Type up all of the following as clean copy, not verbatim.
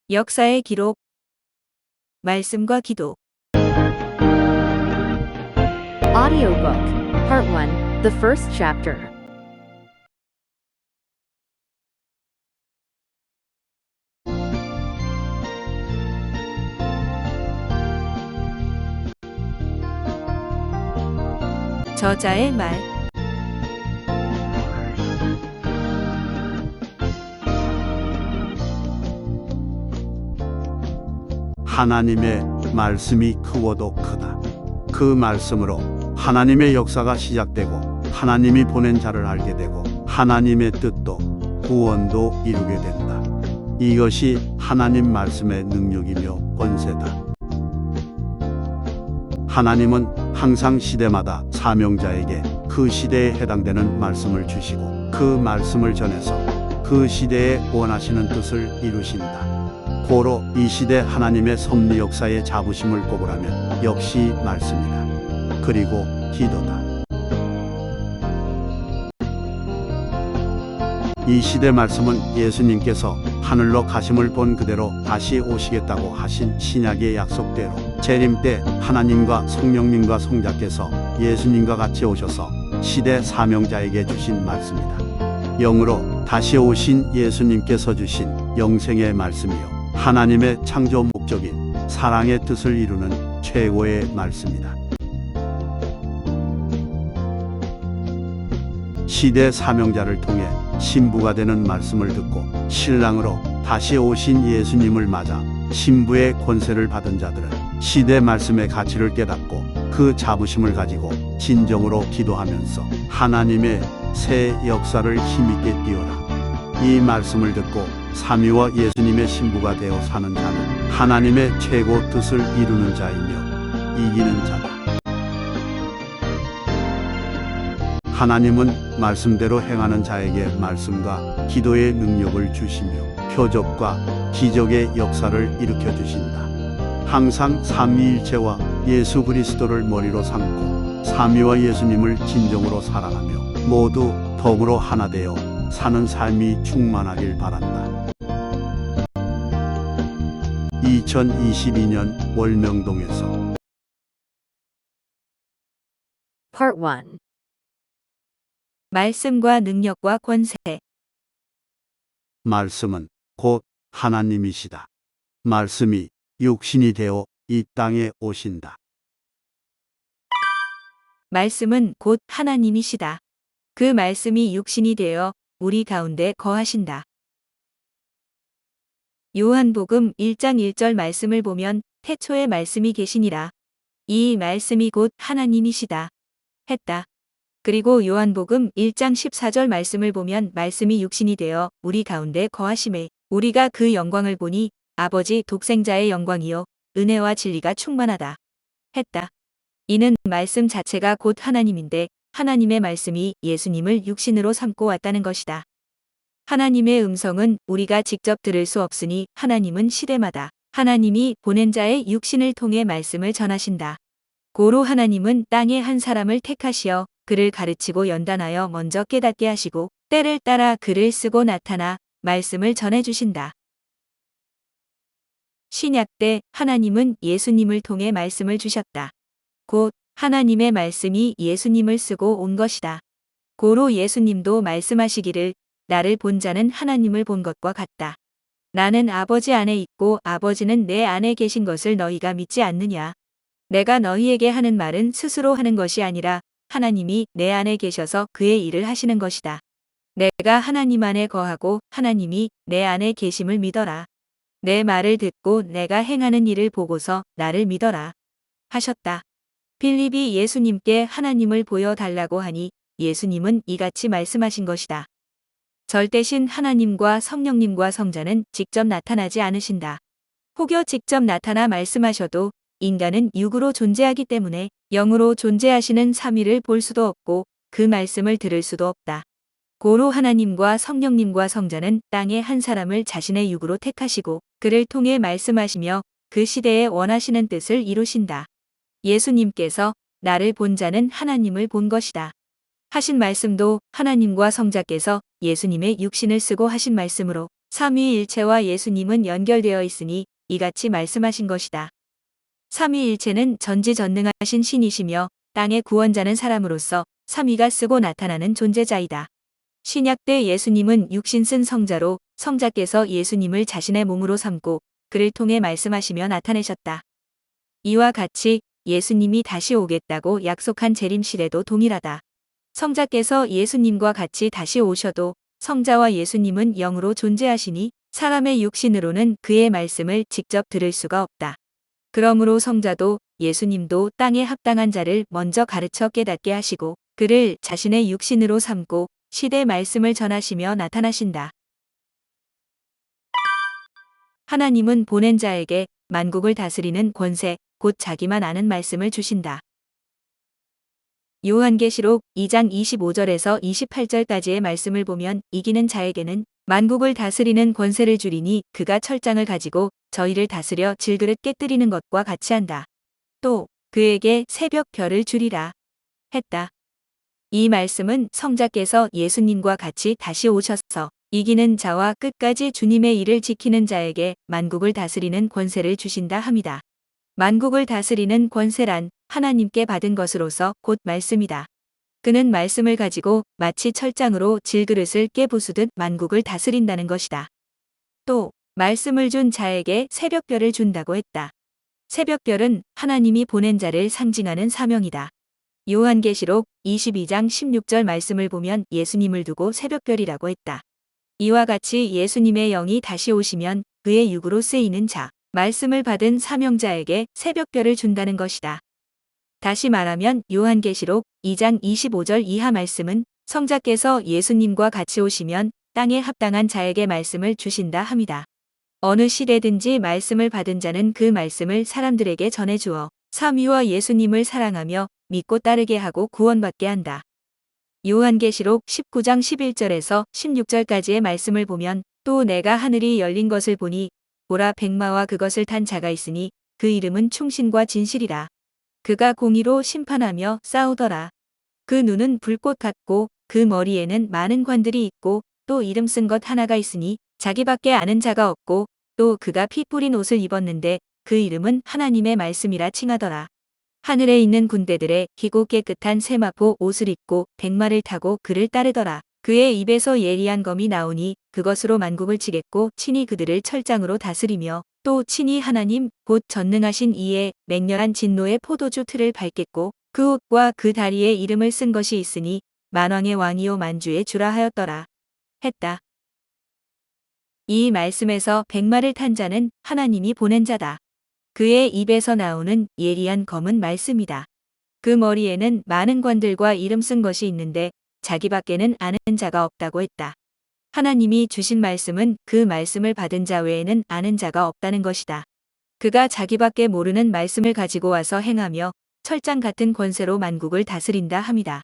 역사의 기록, 말씀과 기도. Audiobook, Part 1, The First Chapter. 저자의 말. 하나님의 말씀이 크고도 크다. 그 말씀으로 하나님의 역사가 시작되고 하나님이 보낸 자를 알게 되고 하나님의 뜻도 구원도 이루게 된다. 이것이 하나님 말씀의 능력이며 권세다. 하나님은 항상 시대마다 사명자에게 그 시대에 해당되는 말씀을 주시고 그 말씀을 전해서 그 시대에 원하시는 뜻을 이루신다. 고로 이 시대 하나님의 섭리 역사의 자부심을 꼽으라면 역시 말씀이다. 그리고 기도다. 이 시대 말씀은 예수님께서 하늘로 가심을 본 그대로 다시 오시겠다고 하신 신약의 약속대로 재림 때 하나님과 성령님과 성자께서 예수님과 같이 오셔서 시대 사명자에게 주신 말씀이다. 영으로 다시 오신 예수님께서 주신 영생의 말씀이요 하나님의 창조 목적인 사랑의 뜻을 이루는 최고의 말씀이다. 시대 사명자를 통해 신부가 되는 말씀을 듣고 신랑으로 다시 오신 예수님을 맞아 신부의 권세를 받은 자들은 시대 말씀의 가치를 깨닫고 그 자부심을 가지고 진정으로 기도하면서 하나님의 새 역사를 힘있게 띄워라. 이 말씀을 듣고 삼위와 예수님의 신부가 되어 사는 자는 하나님의 최고 뜻을 이루는 자이며 이기는 자다. 하나님은 말씀대로 행하는 자에게 말씀과 기도의 능력을 주시며 표적과 기적의 역사를 일으켜 주신다. 항상 삼위일체와 예수 그리스도를 머리로 삼고 삼위와 예수님을 진정으로 사랑하며 모두 더불어 하나 되어 사는 삶이 충만하길 바란다. 2022년 월명동에서 Part 1. 말씀과 능력과 권세. 말씀은 곧 하나님이시다. 말씀이 육신이 되어 이 땅에 오신다. 말씀은 곧 하나님이시다. 그 말씀이 육신이 되어 우리 가운데 거하신다. 요한복음 1장 1절 말씀을 보면 태초에 말씀이 계시니라. 이 말씀이 곧 하나님이시다. 했다. 그리고 요한복음 1장 14절 말씀을 보면 말씀이 육신이 되어 우리 가운데 거하심에 우리가 그 영광을 보니 아버지 독생자의 영광이요 은혜와 진리가 충만하다. 했다. 이는 말씀 자체가 곧 하나님인데 하나님의 말씀이 예수님을 육신으로 삼고 왔다는 것이다. 하나님의 음성은 우리가 직접 들을 수 없으니 하나님은 시대마다 하나님이 보낸 자의 육신을 통해 말씀을 전하신다. 고로 하나님은 땅에 한 사람을 택하시어 그를 가르치고 연단하여 먼저 깨닫게 하시고 때를 따라 그를 쓰고 나타나 말씀을 전해주신다. 신약 때 하나님은 예수님을 통해 말씀을 주셨다. 곧 하나님의 말씀이 예수님을 쓰고 온 것이다. 고로 예수님도 말씀하시기를 나를 본 자는 하나님을 본 것과 같다. 나는 아버지 안에 있고 아버지는 내 안에 계신 것을 너희가 믿지 않느냐. 내가 너희에게 하는 말은 스스로 하는 것이 아니라 하나님이 내 안에 계셔서 그의 일을 하시는 것이다. 내가 하나님 안에 거하고 하나님이 내 안에 계심을 믿어라. 내 말을 듣고 내가 행하는 일을 보고서 나를 믿어라. 하셨다. 빌립이 예수님께 하나님을 보여달라고 하니 예수님은 이같이 말씀하신 것이다. 절대신 하나님과 성령님과 성자는 직접 나타나지 않으신다. 혹여 직접 나타나 말씀하셔도 인간은 육으로 존재하기 때문에 영으로 존재하시는 삼위를 볼 수도 없고 그 말씀을 들을 수도 없다. 고로 하나님과 성령님과 성자는 땅에 한 사람을 자신의 육으로 택하시고 그를 통해 말씀하시며 그 시대에 원하시는 뜻을 이루신다. 예수님께서 나를 본 자는 하나님을 본 것이다. 하신 말씀도 하나님과 성자께서 예수님의 육신을 쓰고 하신 말씀으로 삼위일체와 예수님은 연결되어 있으니 이같이 말씀하신 것이다. 삼위일체는 전지전능하신 신이시며 땅의 구원자는 사람으로서 삼위가 쓰고 나타나는 존재자이다. 신약 때 예수님은 육신 쓴 성자로 성자께서 예수님을 자신의 몸으로 삼고 그를 통해 말씀하시며 나타내셨다. 이와 같이 예수님이 다시 오겠다고 약속한 재림시대도 동일하다. 성자께서 예수님과 같이 다시 오셔도 성자와 예수님은 영으로 존재하시니 사람의 육신으로는 그의 말씀을 직접 들을 수가 없다. 그러므로 성자도 예수님도 땅에 합당한 자를 먼저 가르쳐 깨닫게 하시고 그를 자신의 육신으로 삼고 시대 말씀을 전하시며 나타나신다. 하나님은 보낸 자에게 만국을 다스리는 권세, 곧 자기만 아는 말씀을 주신다. 요한계시록 2장 25절에서 28절까지의 말씀을 보면 이기는 자에게는 만국을 다스리는 권세를 주리니 그가 철장을 가지고 저희를 다스려 질그릇 깨뜨리는 것과 같이 한다. 또 그에게 새벽 별을 주리라 했다. 이 말씀은 성자께서 예수님과 같이 다시 오셔서 이기는 자와 끝까지 주님의 일을 지키는 자에게 만국을 다스리는 권세를 주신다 함이다. 만국을 다스리는 권세란 하나님께 받은 것으로서 곧 말씀이다. 그는 말씀을 가지고 마치 철장으로 질그릇을 깨부수듯 만국을 다스린다는 것이다. 또 말씀을 준 자에게 새벽별을 준다고 했다. 새벽별은 하나님이 보낸 자를 상징하는 사명이다. 요한계시록 22장 16절 말씀을 보면 예수님을 두고 새벽별이라고 했다. 이와 같이 예수님의 영이 다시 오시면 그의 육으로 쓰이는 자, 말씀을 받은 사명자에게 새벽별을 준다는 것이다. 다시 말하면 요한계시록 2장 25절 이하 말씀은 성자께서 예수님과 같이 오시면 땅에 합당한 자에게 말씀을 주신다 함이다. 어느 시대든지 말씀을 받은 자는 그 말씀을 사람들에게 전해주어 삼위와 예수님을 사랑하며 믿고 따르게 하고 구원받게 한다. 요한계시록 19장 11절에서 16절까지의 말씀을 보면 또 내가 하늘이 열린 것을 보니 보라 백마와 그것을 탄 자가 있으니 그 이름은 충신과 진실이라. 그가 공의로 심판하며 싸우더라. 그 눈은 불꽃 같고 그 머리에는 많은 관들이 있고 또 이름 쓴 것 하나가 있으니 자기밖에 아는 자가 없고 또 그가 피 뿌린 옷을 입었는데 그 이름은 하나님의 말씀이라 칭하더라. 하늘에 있는 군대들의 희고 깨끗한 세마포 옷을 입고 백마를 타고 그를 따르더라. 그의 입에서 예리한 검이 나오니 그것으로 만국을 치겠고 친히 그들을 철장으로 다스리며 또 친히 하나님 곧 전능하신 이의 맹렬한 진노의 포도주 틀을 밟겠고 그 옷과 그 다리에 이름을 쓴 것이 있으니 만왕의 왕이요 만주의 주라 하였더라 했다. 이 말씀에서 백마를 탄 자는 하나님이 보낸 자다. 그의 입에서 나오는 예리한 검은 말씀이다. 그 머리에는 많은 관들과 이름 쓴 것이 있는데 자기밖에는 아는 자가 없다고 했다. 하나님이 주신 말씀은 그 말씀을 받은 자 외에는 아는 자가 없다는 것이다. 그가 자기밖에 모르는 말씀을 가지고 와서 행하며 철장 같은 권세로 만국을 다스린다 함이다.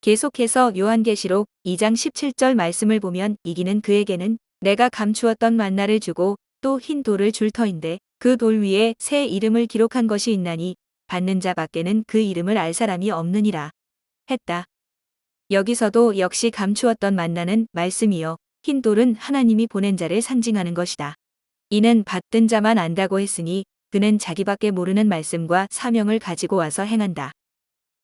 계속해서 요한계시록 2장 17절 말씀을 보면 이기는 그에게는 내가 감추었던 만나를 주고 또 흰 돌을 줄 터인데 그 돌 위에 새 이름을 기록한 것이 있나니 받는 자밖에는 그 이름을 알 사람이 없느니라 했다. 여기서도 역시 감추었던 만나는 말씀이요 흰 돌은 하나님이 보낸 자를 상징하는 것이다. 이는 받든 자만 안다고 했으니 그는 자기밖에 모르는 말씀과 사명을 가지고 와서 행한다.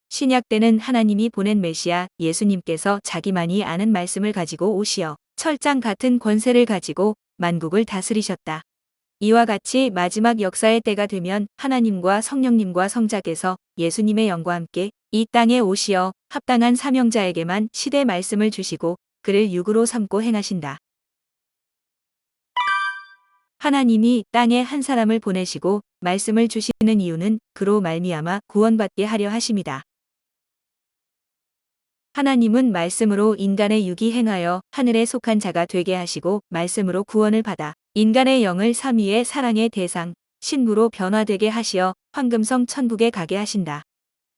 신약 때는 하나님이 보낸 메시아 예수님께서 자기만이 아는 말씀을 가지고 오시어 철장 같은 권세를 가지고 만국을 다스리셨다. 이와 같이 마지막 역사의 때가 되면 하나님과 성령님과 성자께서 예수님의 영과 함께 이 땅에 오시어 합당한 사명자에게만 시대 말씀을 주시고 그를 육으로 삼고 행하신다. 하나님이 땅에 한 사람을 보내시고 말씀을 주시는 이유는 그로 말미암아 구원받게 하려 하심이다. 하나님은 말씀으로 인간의 육이 행하여 하늘에 속한 자가 되게 하시고 말씀으로 구원을 받아 인간의 영을 삼위의 사랑의 대상, 신부로 변화되게 하시어 황금성 천국에 가게 하신다.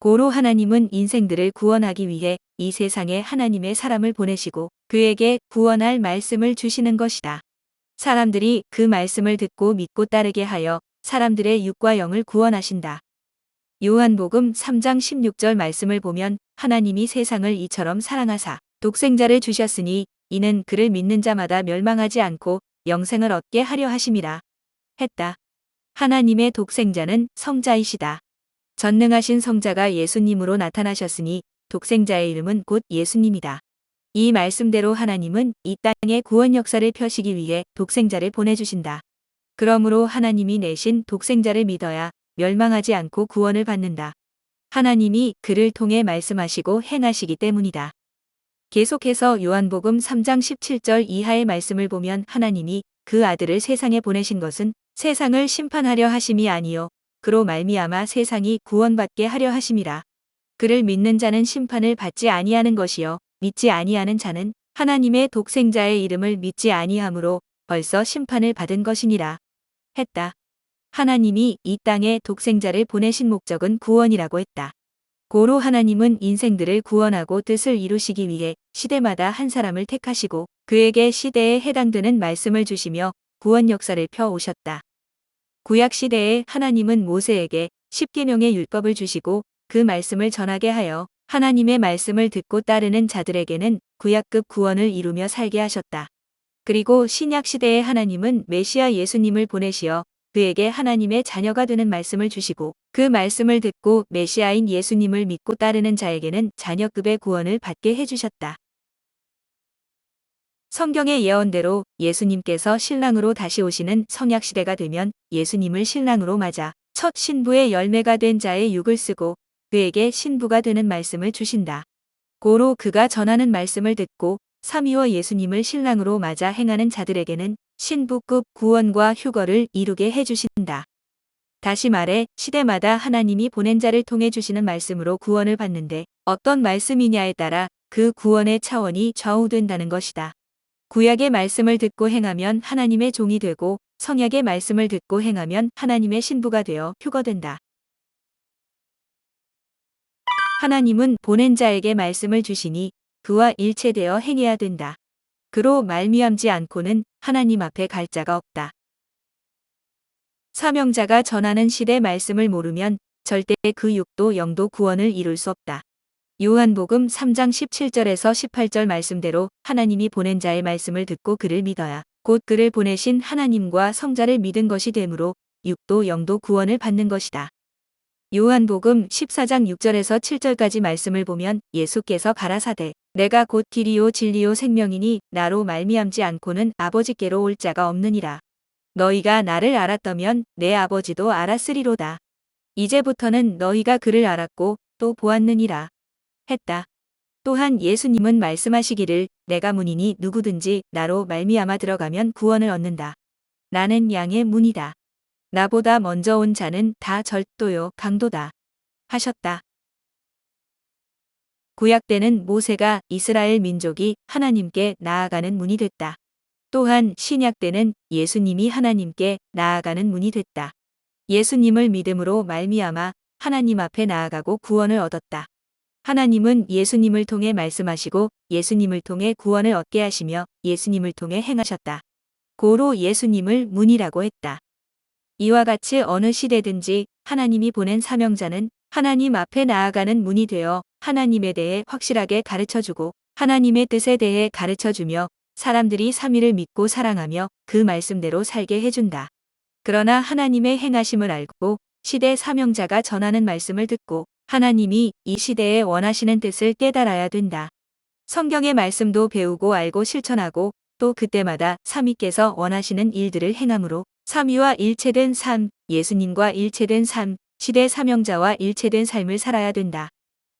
고로 하나님은 인생들을 구원하기 위해 이 세상에 하나님의 사람을 보내시고 그에게 구원할 말씀을 주시는 것이다. 사람들이 그 말씀을 듣고 믿고 따르게 하여 사람들의 육과 영을 구원하신다. 요한복음 3장 16절 말씀을 보면 하나님이 세상을 이처럼 사랑하사 독생자를 주셨으니 이는 그를 믿는 자마다 멸망하지 않고 영생을 얻게 하려 하심이라 했다. 하나님의 독생자는 성자이시다. 전능하신 성자가 예수님으로 나타나셨으니 독생자의 이름은 곧 예수님이다. 이 말씀대로 하나님은 이 땅에 구원 역사를 펴시기 위해 독생자를 보내주신다. 그러므로 하나님이 내신 독생자를 믿어야 멸망하지 않고 구원을 받는다. 하나님이 그를 통해 말씀하시고 행하시기 때문이다. 계속해서 요한복음 3장 17절 이하의 말씀을 보면 하나님이 그 아들을 세상에 보내신 것은 세상을 심판하려 하심이 아니요 그로 말미암아 세상이 구원받게 하려 하심이라. 그를 믿는 자는 심판을 받지 아니하는 것이요 믿지 아니하는 자는 하나님의 독생자의 이름을 믿지 아니하므로 벌써 심판을 받은 것이니라 했다. 하나님이 이 땅에 독생자를 보내신 목적은 구원이라고 했다. 고로 하나님은 인생들을 구원하고 뜻을 이루시기 위해 시대마다 한 사람을 택하시고 그에게 시대에 해당되는 말씀을 주시며 구원 역사를 펴 오셨다. 구약 시대에 하나님은 모세에게 십계명의 율법을 주시고 그 말씀을 전하게 하여 하나님의 말씀을 듣고 따르는 자들에게는 구약급 구원을 이루며 살게 하셨다. 그리고 신약 시대에 하나님은 메시아 예수님을 보내시어 그에게 하나님의 자녀가 되는 말씀을 주시고 그 말씀을 듣고 메시아인 예수님을 믿고 따르는 자에게는 자녀급의 구원을 받게 해주셨다. 성경의 예언대로 예수님께서 신랑으로 다시 오시는 성약 시대가 되면 예수님을 신랑으로 맞아 첫 신부의 열매가 된 자의 육을 쓰고 그에게 신부가 되는 말씀을 주신다. 고로 그가 전하는 말씀을 듣고 삼위어 예수님을 신랑으로 맞아 행하는 자들에게는 신부급 구원과 휴거를 이루게 해주신다. 다시 말해 시대마다 하나님이 보낸 자를 통해 주시는 말씀으로 구원을 받는데 어떤 말씀이냐에 따라 그 구원의 차원이 좌우된다는 것이다. 구약의 말씀을 듣고 행하면 하나님의 종이 되고 성약의 말씀을 듣고 행하면 하나님의 신부가 되어 휴거된다. 하나님은 보낸 자에게 말씀을 주시니 그와 일체되어 행해야 된다. 그로 말미암지 않고는 하나님 앞에 갈 자가 없다. 사명자가 전하는 시대 말씀을 모르면 절대 그 육도 영도 구원을 이룰 수 없다. 요한복음 3장 17절에서 18절 말씀대로 하나님이 보낸 자의 말씀을 듣고 그를 믿어야 곧 그를 보내신 하나님과 성자를 믿은 것이 되므로 육도 영도 구원을 받는 것이다. 요한복음 14장 6절에서 7절까지 말씀을 보면 예수께서 가라사대 내가 곧 길이요 진리요 생명이니 나로 말미암지 않고는 아버지께로 올 자가 없느니라. 너희가 나를 알았다면 내 아버지도 알았으리로다. 이제부터는 너희가 그를 알았고 또 보았느니라 했다. 또한 예수님은 말씀하시기를 내가 문이니 누구든지 나로 말미암아 들어가면 구원을 얻는다. 나는 양의 문이다. 나보다 먼저 온 자는 다 절도요 강도다 하셨다. 구약 때는 모세가 이스라엘 민족이 하나님께 나아가는 문이 됐다. 또한 신약 때는 예수님이 하나님께 나아가는 문이 됐다. 예수님을 믿음으로 말미암아 하나님 앞에 나아가고 구원을 얻었다. 하나님은 예수님을 통해 말씀하시고 예수님을 통해 구원을 얻게 하시며 예수님을 통해 행하셨다. 고로 예수님을 문이라고 했다. 이와 같이 어느 시대든지 하나님이 보낸 사명자는 하나님 앞에 나아가는 문이 되어 하나님에 대해 확실하게 가르쳐주고 하나님의 뜻에 대해 가르쳐주며 사람들이 삼위를 믿고 사랑하며 그 말씀대로 살게 해준다. 그러나 하나님의 행하심을 알고 시대 사명자가 전하는 말씀을 듣고 하나님이 이 시대에 원하시는 뜻을 깨달아야 된다. 성경의 말씀도 배우고 알고 실천하고 또 그때마다 삼위께서 원하시는 일들을 행함으로 삼위와 일체된 삶, 예수님과 일체된 삶, 시대 사명자와 일체된 삶을 살아야 된다.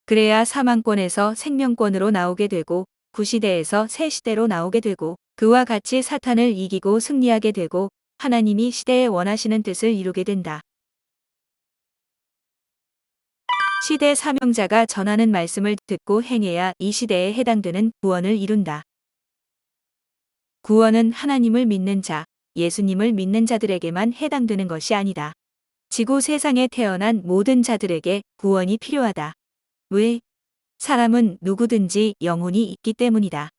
그래야 사망권에서 생명권으로 나오게 되고 구시대에서 새 시대로 나오게 되고 그와 같이 사탄을 이기고 승리하게 되고 하나님이 시대에 원하시는 뜻을 이루게 된다. 시대 사명자가 전하는 말씀을 듣고 행해야 이 시대에 해당되는 구원을 이룬다. 구원은 하나님을 믿는 자, 예수님을 믿는 자들에게만 해당되는 것이 아니다. 지구 세상에 태어난 모든 자들에게 구원이 필요하다. 왜? 사람은 누구든지 영혼이 있기 때문이다.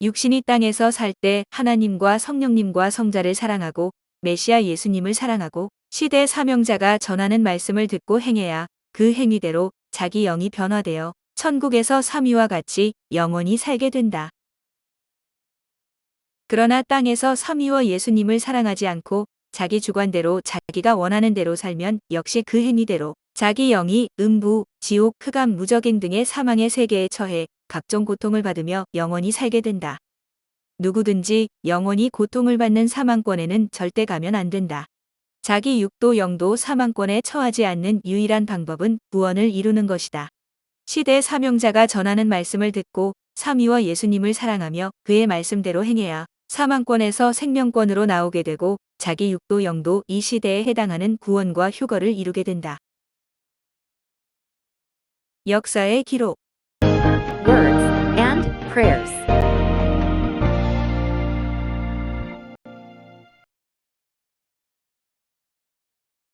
육신이 땅에서 살 때 하나님과 성령님과 성자를 사랑하고 메시아 예수님을 사랑하고 시대 사명자가 전하는 말씀을 듣고 행해야 그 행위대로 자기 영이 변화되어 천국에서 삼위와 같이 영원히 살게 된다. 그러나 땅에서 삼위와 예수님을 사랑하지 않고 자기 주관대로 자기가 원하는 대로 살면 역시 그 행위대로 자기 영이 음부, 지옥, 흑암, 무적인 등의 사망의 세계에 처해 각종 고통을 받으며 영원히 살게 된다. 누구든지 영원히 고통을 받는 사망권에는 절대 가면 안 된다. 자기 육도 영도 사망권에 처하지 않는 유일한 방법은 구원을 이루는 것이다. 시대 사명자가 전하는 말씀을 듣고 삼위와 예수님을 사랑하며 그의 말씀대로 행해야 사망권에서 생명권으로 나오게 되고 자기 육도 영도 이 시대에 해당하는 구원과 휴거를 이루게 된다. 역사의 기록 Words and prayers.